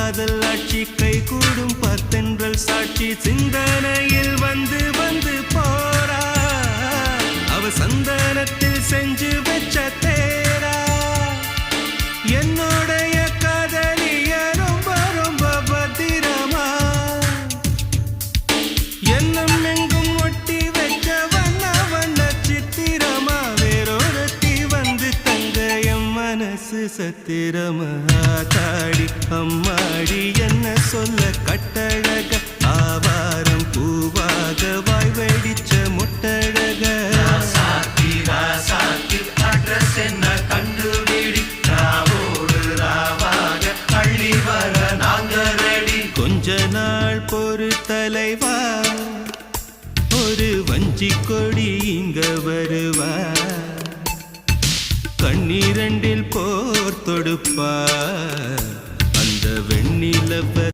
காதல் ஆட்சி கை கூடும் பத்தென்றல் சாட்சி சிந்தனையில் வந்து வந்து போறா அவ சந்தனத்தில் செஞ்சு வச்ச தேரா என்னோடைய காதலிய ரொம்ப ரொம்ப பத்திரமா என்னும் எங்கும் ஒட்டி வச்ச வண்ண வண்ண சித்திரமா வேறொருத்தி வந்து தங்க என் மனசு சத்திரமா தாடி அம்மாடி என்ன சொல்ல கட்டழக ஆவாரம் பூவாக வாய் வெடிச்ச முட்டழக அட்ரஸ் என்ன கண்டுபிடி ராவோடு ராவாக அள்ளி வர நாங்க ரெடி கொஞ்ச நாள் பொறு தலைவா ஒரு வஞ்சி கொடி இங்க வருவா கண்ணீரண்டில் போர் தொடுப்பா அந்த வெண்ணிலவ